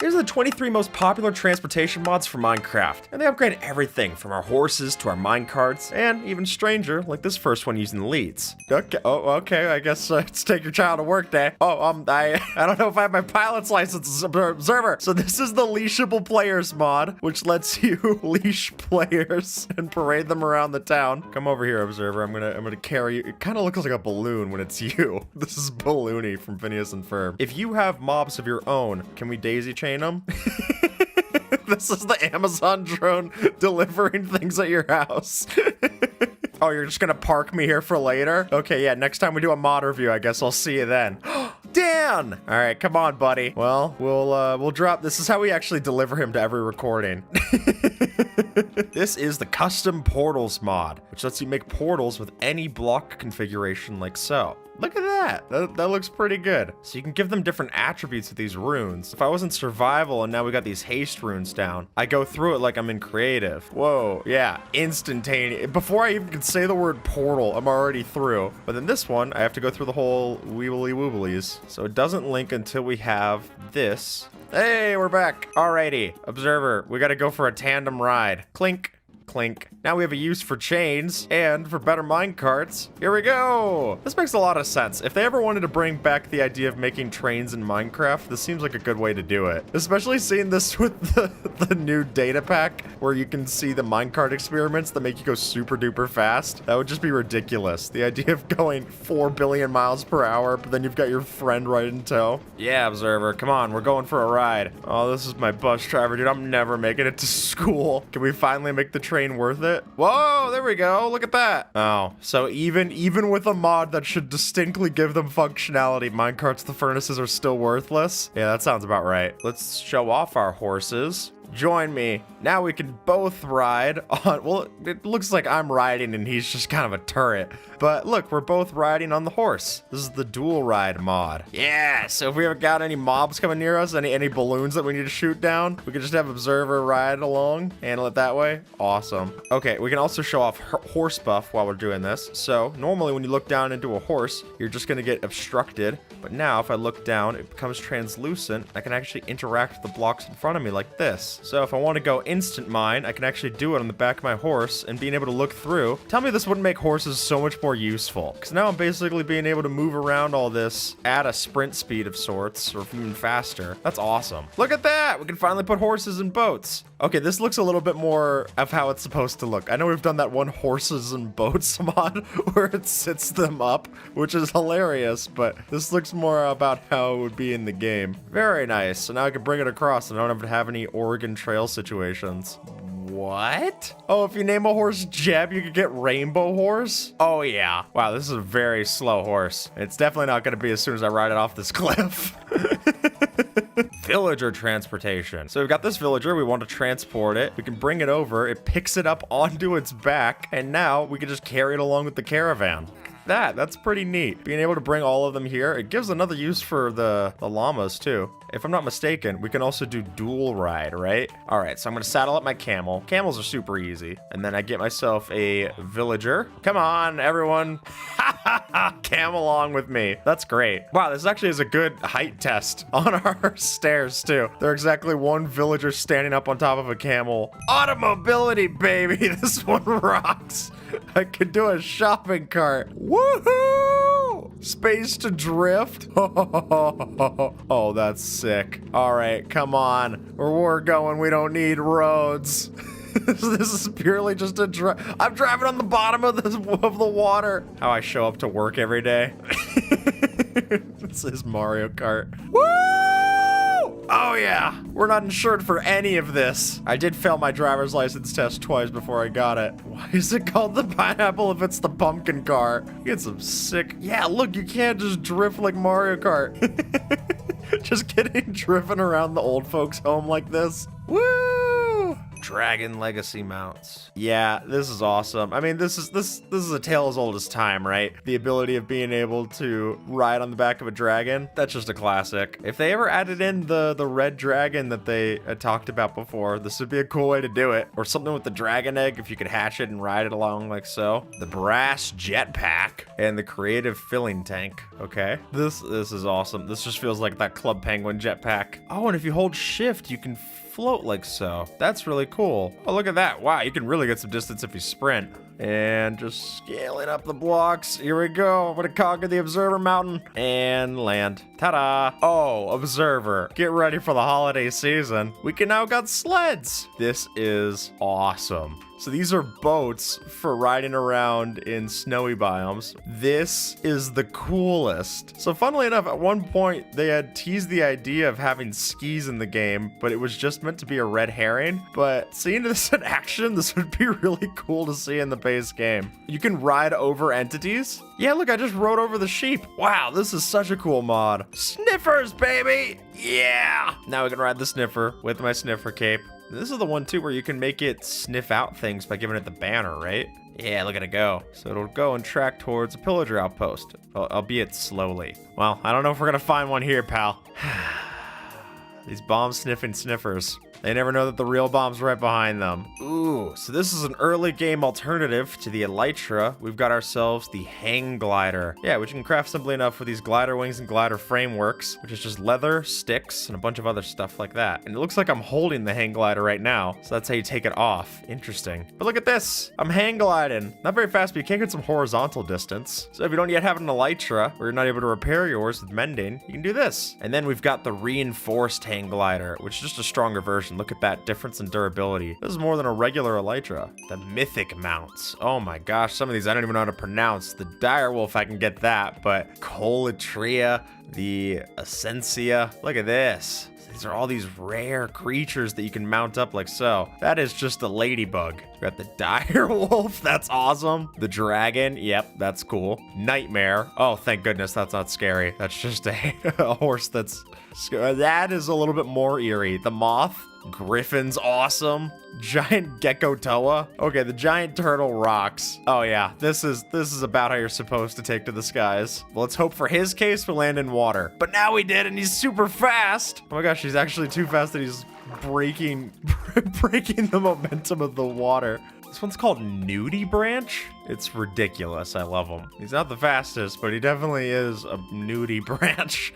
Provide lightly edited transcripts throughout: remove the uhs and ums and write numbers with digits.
These are the 23 most popular transportation mods for Minecraft, and they upgrade everything from our horses to our minecarts, and even stranger, like this first one using the leads. Okay, okay, I guess it's take your child to work day. I don't know if I have my pilot's license, observer. So this is the leashable players mod, which lets you leash players and parade them around the town. Come over here, observer. I'm gonna carry you. It kind of looks like a balloon when it's you. This is Balloony from Phineas and Ferb. If you have mobs of your own, can we daisy chain them? This is the Amazon drone delivering things at your house. Oh, you're just gonna park me here for later? Okay, yeah, next time we do a mod review, I guess I'll see you then. Dan! All right, come on, buddy. Well, we'll drop. This is how we actually deliver him to every recording. This is the custom portals mod, which lets you make portals with any block configuration like so. Look at that. That looks pretty good. So you can give them different attributes with these runes. If I was in survival and now we got these haste runes down, I go through it like I'm in creative. Whoa, yeah, instantaneous. Before I even can say the word portal, I'm already through. But then this one, I have to go through the whole weebly wooblies. So it doesn't link until we have this. Hey, we're back. Alrighty, observer, we gotta go for a tandem ride. Clink. Clink. Now we have a use for chains and for better minecarts. Here we go. This makes a lot of sense. If they ever wanted to bring back the idea of making trains in Minecraft, this seems like a good way to do it. Especially seeing this with the new data pack where you can see the minecart experiments that make you go super duper fast. That would just be ridiculous. The idea of going 4 billion miles per hour, but then you've got your friend right in tow. Yeah, observer, come on, we're going for a ride. Oh, this is my bus driver, dude. I'm never making it to school. Can we finally make the train worth it? Whoa, there we go. Look at that. Oh, so even with a mod that should distinctly give them functionality, minecarts, the furnaces are still worthless. Yeah, that sounds about right. Let's show off our horses. Join me. Now we can both ride on, well, it looks like I'm riding and he's just kind of a turret. But look, we're both riding on the horse. This is the dual ride mod. Yeah, so if we ever got any mobs coming near us, any balloons that we need to shoot down, we can just have observer ride along, handle it that way. Awesome. Okay, we can also show off horse buff while we're doing this. So normally when you look down into a horse, you're just gonna get obstructed. But now if I look down, it becomes translucent. I can actually interact with the blocks in front of me like this. So if I want to go instant mine, I can actually do it on the back of my horse, and being able to look through. Tell me this wouldn't make horses so much more useful, because now I'm basically being able to move around all this at a sprint speed of sorts, or even faster. That's awesome. Look at that! We can finally put horses in boats. Okay, this looks a little bit more of how it's supposed to look. I know we've done that one horses and boats mod where it sits them up, which is hilarious, but this looks more about how it would be in the game. Very nice. So now I can bring it across and I don't have to have any Oregon Trail situations. What? Oh, if you name a horse Jeb, you could get Rainbow Horse? Oh, yeah. Wow, this is a very slow horse. It's definitely not going to be as soon as I ride it off this cliff. Villager transportation. So we've got this villager, we want to transport it. We can bring it over, it picks it up onto its back, and now we can just carry it along with the caravan. That's pretty neat. Being able to bring all of them here, it gives another use for the llamas too. If I'm not mistaken, we can also do dual ride, right? All right, so I'm gonna saddle up my camel. Camels are super easy. And then I get myself a villager. Come on, everyone. Camel along with me. That's great. Wow, this actually is a good height test on our stairs too. They're exactly one villager standing up on top of a camel. Automobility, baby. This one rocks. I could do a shopping cart. Woohoo! Space to drift. Oh, that's sick. All right, come on. Where we're going, we don't need roads. This is purely just a I'm driving on the bottom of the water. How I show up to work every day. This is Mario Kart. Woo! Oh yeah, we're not insured for any of this. I did fail my driver's license test twice before I got it. Why is it called the pineapple if it's the pumpkin car? You get some sick... Yeah, look, you can't just drift like Mario Kart. Just getting driven around the old folks' home like this. Woo! Dragon Legacy mounts. Yeah, this is awesome. I mean, this is a tale as old as time, right? The ability of being able to ride on the back of a dragon. That's just a classic. If they ever added in the red dragon that they had talked about before, this would be a cool way to do it. Or something with the dragon egg, if you could hatch it and ride it along like so. The brass jetpack and the creative filling tank. Okay, this is awesome. This just feels like that Club Penguin jetpack. Oh, and if you hold shift, you can float like so. That's really cool. Oh, look at that. Wow, you can really get some distance if you sprint. And just scaling up the blocks. Here we go. I'm gonna conquer the Observer Mountain and land. Ta-da! Oh, Observer, get ready for the holiday season. We can now got sleds. This is awesome. So these are boats for riding around in snowy biomes. This is the coolest. So funnily enough, at one point they had teased the idea of having skis in the game, but it was just meant to be a red herring. But seeing this in action, this would be really cool to see in the base game. You can ride over entities. Yeah, look, I just rode over the sheep. Wow, this is such a cool mod. Sniffers, baby! Yeah! Now we can ride the sniffer with my sniffer cape. This is the one too where you can make it sniff out things by giving it the banner, right? Yeah, look at it go. So it'll go and track towards a pillager outpost, albeit slowly. Well, I don't know if we're gonna find one here, pal. These bomb sniffing sniffers. They never know that the real bomb's right behind them. Ooh, so this is an early game alternative to the Elytra. We've got ourselves the Hang Glider. Yeah, which you can craft simply enough with these glider wings and glider frameworks, which is just leather, sticks, and a bunch of other stuff like that. And it looks like I'm holding the Hang Glider right now, so that's how you take it off. Interesting. But look at this. I'm hang gliding. Not very fast, but you can't get some horizontal distance. So if you don't yet have an Elytra, or you're not able to repair yours with mending, you can do this. And then we've got the reinforced Hang Glider, which is just a stronger version. Look at that difference in durability. This is more than a regular Elytra. The mythic mounts. Oh my gosh, some of these I don't even know how to pronounce. The Direwolf, I can get that, but Colatria, the Essentia. Look at this. These are all these rare creatures that you can mount up like so. That is just a ladybug. We got the Direwolf, that's awesome. The dragon, yep, that's cool. Nightmare, oh thank goodness that's not scary. That's just a horse that's scary. That is a little bit more eerie. The moth, Griffin's awesome. Giant Gecko Toa. Okay, the giant turtle rocks. Oh yeah, this is about how you're supposed to take to the skies. Well, let's hope for his case we land in water. But now we did, and he's super fast. Oh my gosh, he's actually too fast that he's breaking the momentum of the water. This one's called Nudie Branch. It's ridiculous. I love him. He's not the fastest, but he definitely is a nudie branch.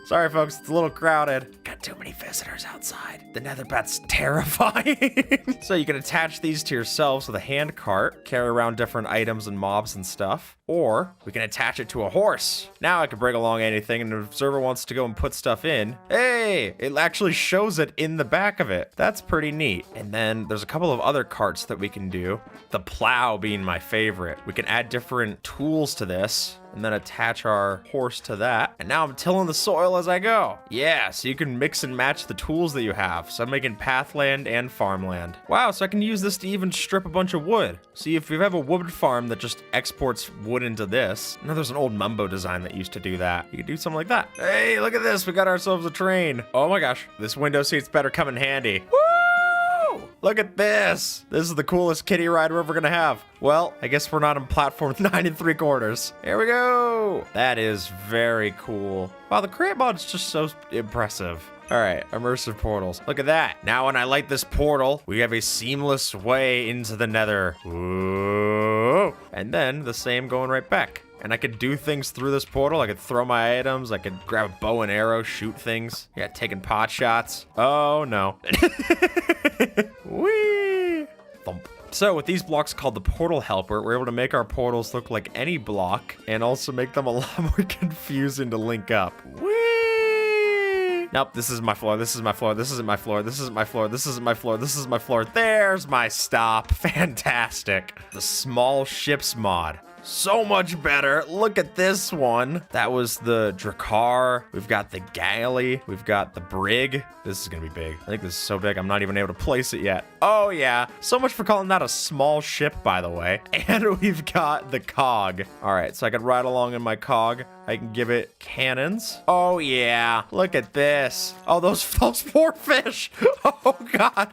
Sorry, folks. It's a little crowded. Got too many visitors outside. The Netherbat's terrifying. So you can attach these to yourselves with a hand cart, carry around different items and mobs and stuff. Or we can attach it to a horse. Now I can bring along anything, and the observer wants to go and put stuff in. Hey, it actually shows it in the back of it. That's pretty neat. And then there's a couple of other carts that we can do. The plow being my favorite. We can add different tools to this and then attach our horse to that. And now I'm tilling the soil as I go. Yeah, so you can mix and match the tools that you have. So I'm making pathland and farmland. Wow, so I can use this to even strip a bunch of wood. See, if you have a wood farm that just exports wood into this, now there's an old Mumbo design that used to do that. You could do something like that. Hey, look at this. We got ourselves a train. Oh my gosh, this window seat's better come in handy. Woo! Look at this. This is the coolest kiddie ride we're ever gonna have. Well, I guess we're not on platform 9 3/4. Here we go. That is very cool. Wow, the crate mod's just so impressive. All right, immersive portals. Look at that. Now when I light this portal, we have a seamless way into the nether. Whoa. And then the same going right back. And I could do things through this portal. I could throw my items. I could grab a bow and arrow, shoot things. Yeah, taking pot shots. Oh, no. Whee! Thump. So with these blocks called the Portal Helper, we're able to make our portals look like any block and also make them a lot more confusing to link up. Whee! Nope, this is my floor. This is my floor. This isn't my floor. This isn't my floor. This isn't my floor. This is my floor. There's my stop. Fantastic. The small ships mod. So much better. Look at this one. That was the Drakkar. We've got the Galley. We've got the Brig. This is gonna be big. I think this is so big, I'm not even able to place it yet. Oh yeah, so much for calling that a small ship, by the way. And we've got the Cog. All right, so I could ride along in my Cog. I can give it cannons. Oh yeah, look at this. Oh, those poor fish. Oh God.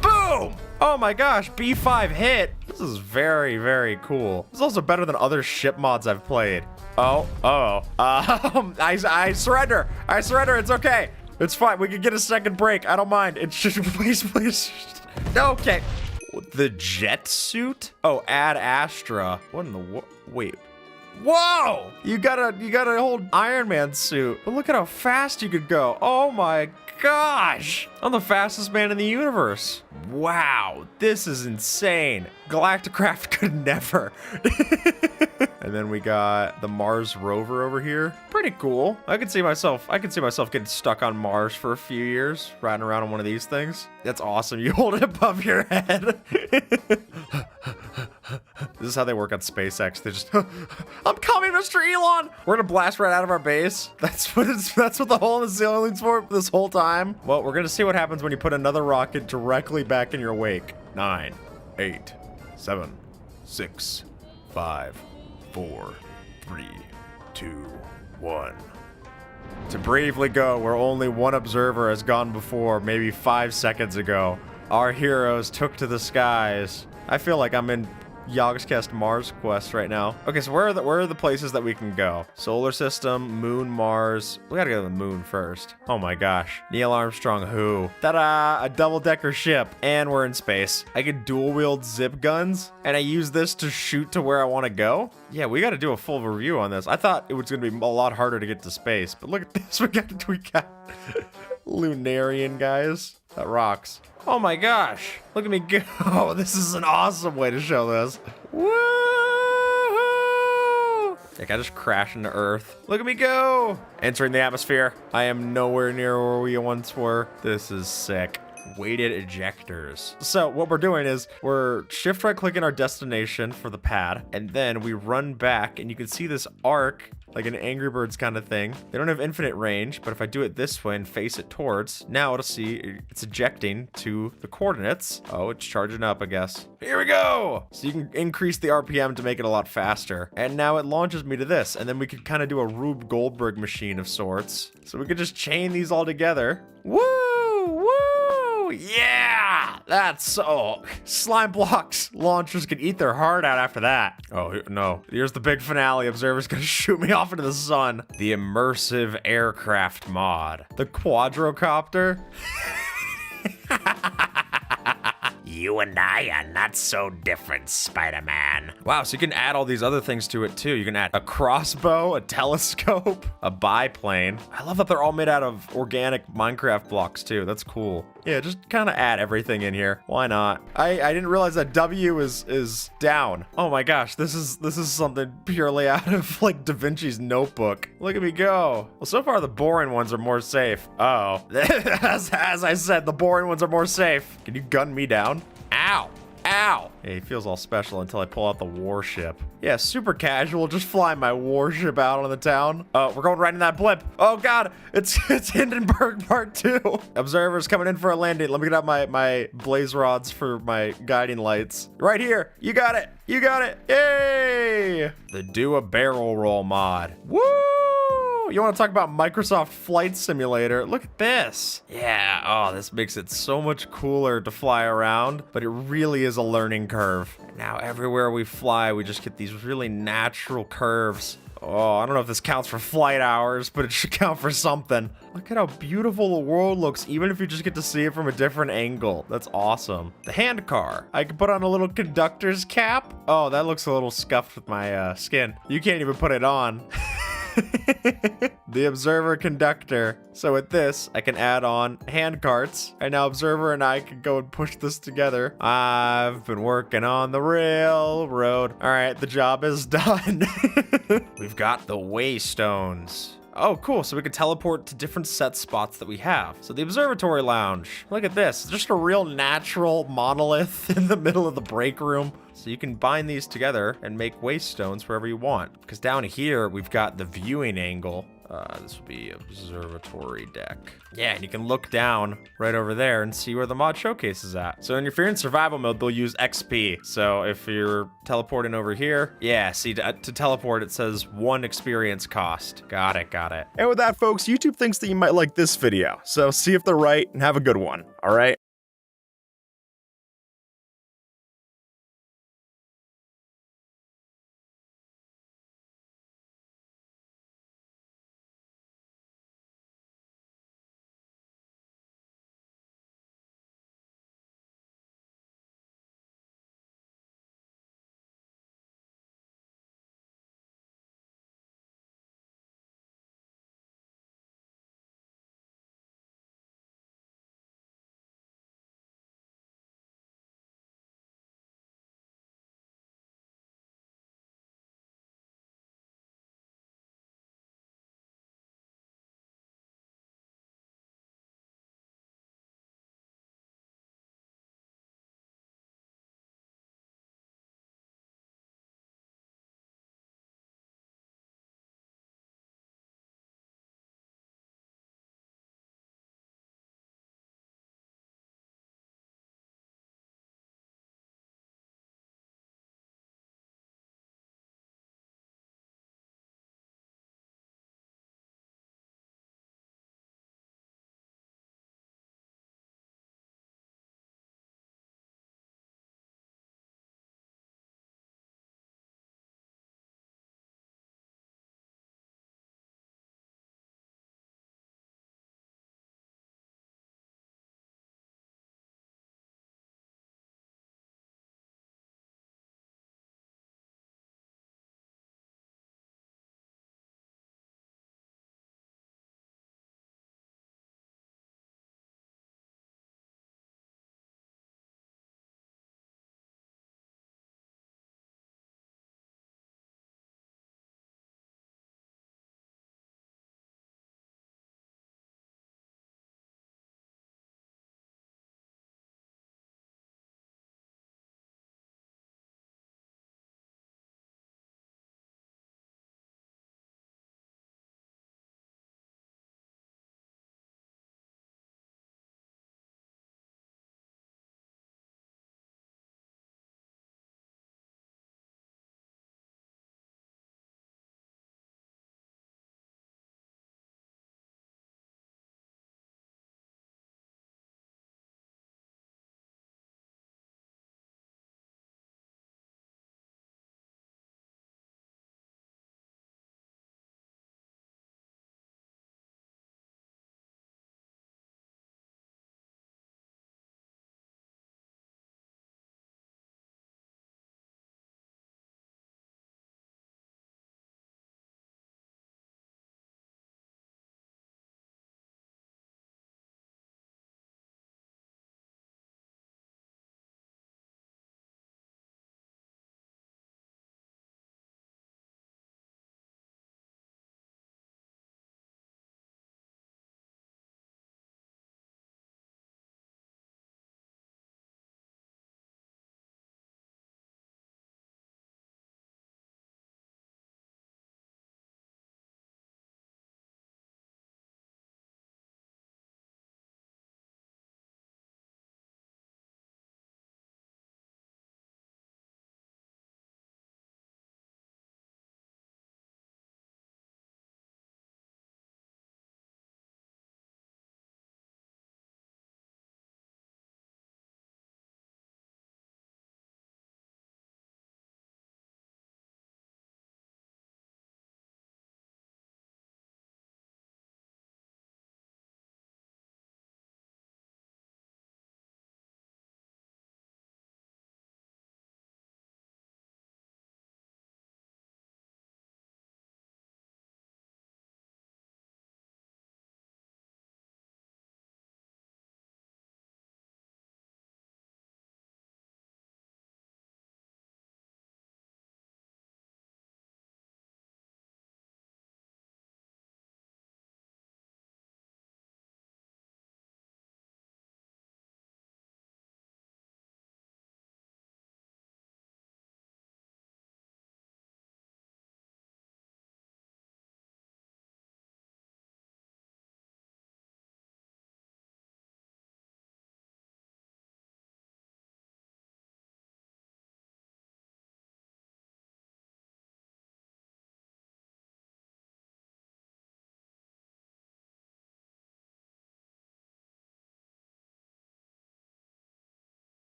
Boom! Oh my gosh, B5 hit. This is very, very cool. This is also better than other ship mods I've played. I surrender. I surrender, it's okay. It's fine, we can get a second break. I don't mind. It should, please. Okay. The jet suit? Oh, Ad Astra. What in the, wait. Whoa! You got a whole Iron Man suit. But look at how fast you could go. Oh my gosh! I'm the fastest man in the universe. Wow, this is insane. Galacticraft could never. And then we got the Mars rover over here. Pretty cool. I could see myself getting stuck on Mars for a few years, riding around on one of these things. That's awesome. You hold it above your head. This is how they work on SpaceX. They just, I'm coming, Mr. Elon. We're gonna blast right out of our base. That's what the hole in the ceiling's for this whole time. Well, we're gonna see what happens when you put another rocket directly back in your wake. 9, 8, 7, 6, 5, 4, 3, 2, 1. To bravely go where only one observer has gone before, maybe 5 seconds ago. Our heroes took to the skies. I feel like I'm in Yogscast Mars Quest right now. Okay, so where are the places that we can go? Solar system, moon, Mars. We gotta go to the moon first. Oh my gosh. Neil Armstrong, who? Ta-da! A double-decker ship. And we're in space. I can dual-wield zip guns, and I use this to shoot to where I want to go? Yeah, we gotta do a full review on this. I thought it was gonna be a lot harder to get to space, but look at this. We got Lunarian guys. That rocks. Oh my gosh, look at me go. Oh, this is an awesome way to show this. Woo! Like I just crashed into Earth. Look at me go. Entering the atmosphere. I am nowhere near where we once were. This is sick. Weighted ejectors. So what we're doing is we're shift right clicking our destination for the pad, and then we run back, and you can see this arc like an Angry Birds kind of thing. They don't have infinite range, but if I do it this way and face it towards, now it'll see it's ejecting to the coordinates. Oh, it's charging up, I guess. Here we go! So you can increase the RPM to make it a lot faster. And now it launches me to this, and then we could kind of do a Rube Goldberg machine of sorts. So we could just chain these all together. Woo! Woo! Yeah! That's so... Slime blocks launchers can eat their heart out after that. Oh, no. Here's the big finale. Observer's gonna shoot me off into the sun. The immersive aircraft mod. The quadrocopter. You and I are not so different, Spider-Man. Wow, so you can add all these other things to it too. You can add a crossbow, a telescope, a biplane. I love that they're all made out of organic Minecraft blocks too. That's cool. Yeah, just kind of add everything in here. Why not? I didn't realize that W is down. Oh my gosh, this is something purely out of like Da Vinci's Notebook. Look at me go. Well, so far the boring ones are more safe. Oh, as I said, the boring ones are more safe. Can you gun me down? Ow. Ow! Hey, he feels all special until I pull out the warship. Yeah, super casual, just fly my warship out on the town. Oh, we're going right in that blip. Oh god, it's Hindenburg Part 2. Observers coming in for a landing. Let me get out my blaze rods for my guiding lights. Right here, you got it, you got it, yay! The Do a Barrel Roll mod. Woo! You want to talk about Microsoft Flight Simulator? Look at this. Yeah, oh, this makes it so much cooler to fly around, but it really is a learning curve. Now, everywhere we fly, we just get these really natural curves. Oh, I don't know if this counts for flight hours, but it should count for something. Look at how beautiful the world looks, even if you just get to see it from a different angle. That's awesome. The hand car. I can put on a little conductor's cap. Oh, that looks a little scuffed with my skin. You can't even put it on. The observer conductor. So with this, I can add on hand carts, and now observer and I can go and push this together. I've been working on the railroad. All right, the job is done. We've got the Waystones. Oh, cool. So we can teleport to different set spots that we have. So the observatory lounge. Look at this. Just a real natural monolith in the middle of the break room. So you can bind these together and make waste stones wherever you want. Because down here, we've got the viewing angle. This will be observatory deck. Yeah, and you can look down right over there and see where the mod showcase is at. So if you're in survival mode, they'll use XP. So if you're teleporting over here, yeah, see, to teleport, it says 1 experience cost. Got it, got it. And with that, folks, YouTube thinks that you might like this video. So see if they're right and have a good one, all right?